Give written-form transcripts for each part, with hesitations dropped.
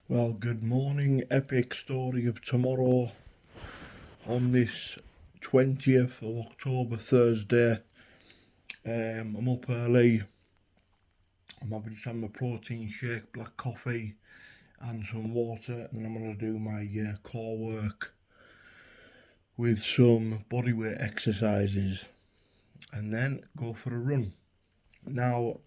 Well, good morning. Epic story of tomorrow on this 20th of October, Thursday. I'm up early. I'm just having a protein shake, black coffee, and some water, and I'm going to do my core work with some bodyweight exercises, and then go for a run. Now,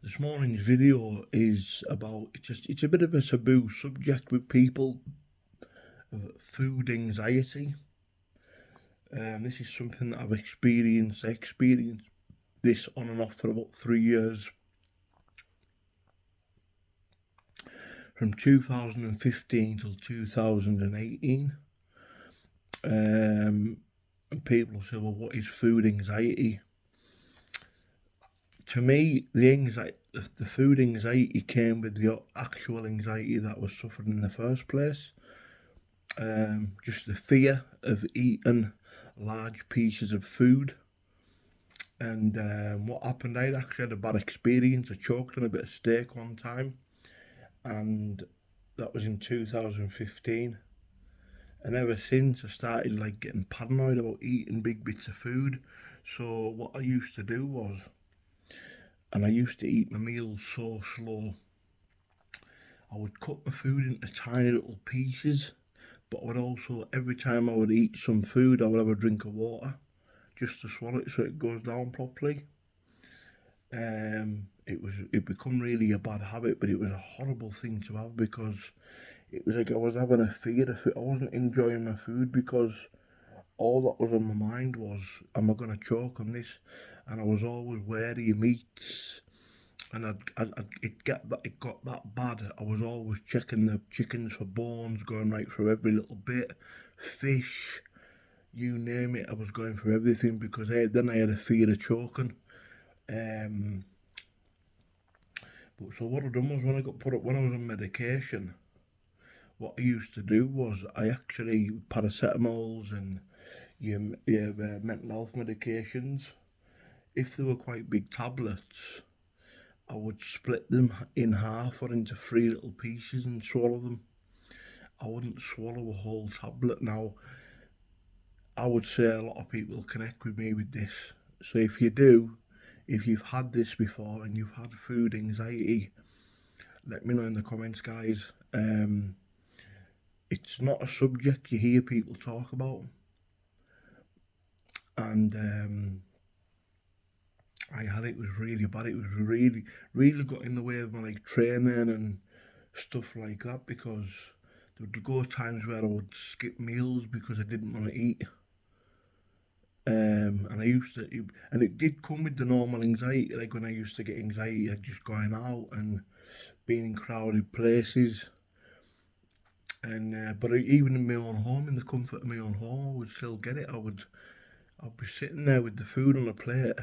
this morning's video is about it's a bit of a taboo subject with people of food anxiety. This is something that I've experienced. I experienced this on and off for about 3 years. From 2015 till 2018. And people say, well, what is food anxiety? To me, the food anxiety came with the actual anxiety that I was suffering in the first place. Just the fear of eating large pieces of food. And what happened, I actually had a bad experience. I choked on a bit of steak one time, and that was in 2015. And ever since, I started like getting paranoid about eating big bits of food. So what I used to do was, and I used to eat my meals so slow, I would cut my food into tiny little pieces, but I would also, every time I would eat some food, I would have a drink of water just to swallow it so it goes down properly. It become really a bad habit, but it was a horrible thing to have, because it was like I was having a fear of it. I wasn't enjoying my food because all that was on my mind was, am I going to choke on this? And I was always wary of meats, and it got that bad. I was always checking the chickens for bones, going right through every little bit, fish, you name it. I was going for everything because then I had a fear of choking. But so what I done was, when I got put up, when I was on medication, what I used to do was, I actually, paracetamols and your mental health medications, if they were quite big tablets, I would split them in half or into 3 little pieces and swallow them. I wouldn't swallow a whole tablet. Now, I would say a lot of people connect with me with this. So if you do, if you've had this before and you've had food anxiety, let me know in the comments, guys. It's not a subject you hear people talk about, and I had it. Was really bad. It was really got in the way of my like training and stuff like that, because there would go times where I would skip meals because I didn't want to eat. And I used to, and it did come with the normal anxiety. Like when I used to get anxiety, I'd just going out and being in crowded places. And but even in my own home, in the comfort of my own home, I would still get it. I'd be sitting there with the food on a plate.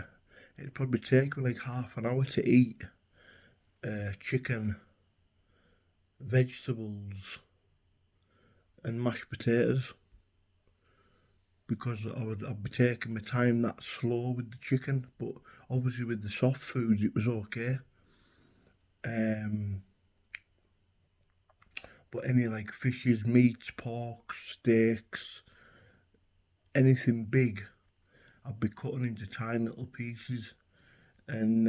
It'd probably take me like half an hour to eat chicken, vegetables, and mashed potatoes, because I'd be taking my time that slow with the chicken. But obviously with the soft foods, it was okay. But any like fishes, meats, pork, steaks, anything big, I'd be cutting into tiny little pieces. And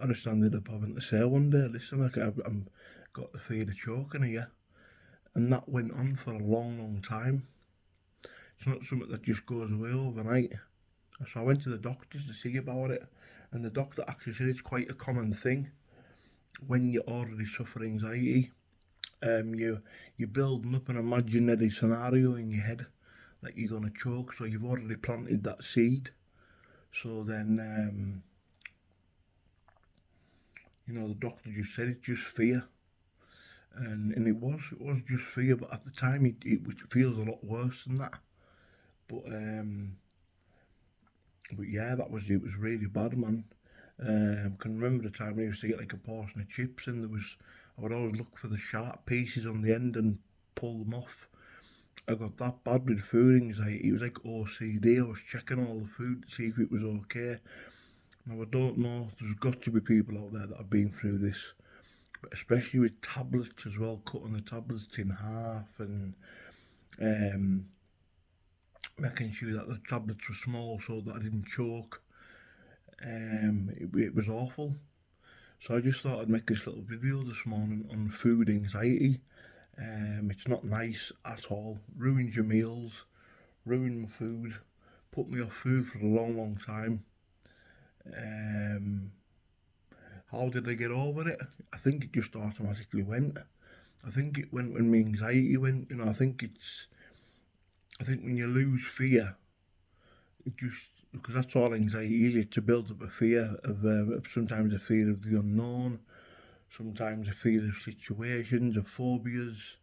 I just ended up having to say one day, listen, like, I'm got the fear of choking here. And that went on for a long time. It's not something that just goes away overnight. So I went to the doctors to see about it, and the doctor actually said it's quite a common thing when you already suffer anxiety. You're building up an imaginary scenario in your head that you're going to choke, so you've already planted that seed. So then, the doctor just said it's just fear. And it was just fear, but at the time it feels a lot worse than that. But yeah, it was really bad, man. I can remember the time I used to get like a portion of chips, and I would always look for the sharp pieces on the end and pull them off. I got that bad with food anxiety. It was like OCD. I was checking all the food to see if it was okay. Now I don't know, there's got to be people out there that have been through this, but especially with tablets as well, cutting the tablets in half and making sure that the tablets were small so that I didn't choke. It was awful. So I just thought I'd make this little video this morning on food anxiety. It's not nice at all. Ruins your meals, ruined my food, put me off food for a long time. How did I get over it? I think it just automatically went. I think it went when my anxiety went. I think when you lose fear, it just, because that's all anxiety is, it's to build up a fear of sometimes a fear of the unknown, sometimes a fear of situations, of phobias.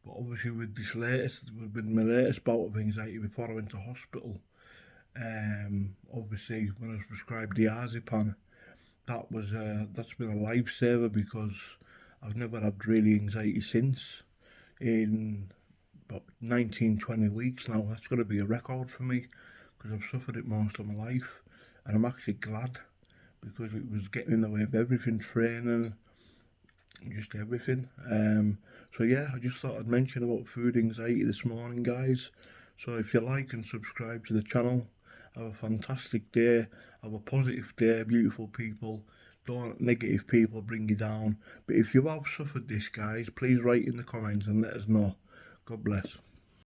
But obviously with my latest bout of anxiety before I went to hospital, obviously when I was prescribed diazepam, that's been a lifesaver, because I've never had really anxiety since. In about 19-20 weeks now, that's got to be a record for me, because I've suffered it most of my life, and I'm actually glad, because it was getting in the way of everything, training, just everything. So yeah, I just thought I'd mention about food anxiety this morning, guys. So if you like and subscribe to the channel, have a fantastic day, have a positive day, beautiful people. Don't let negative people bring you down. But if you have suffered this, guys, please write in the comments and let us know. God bless.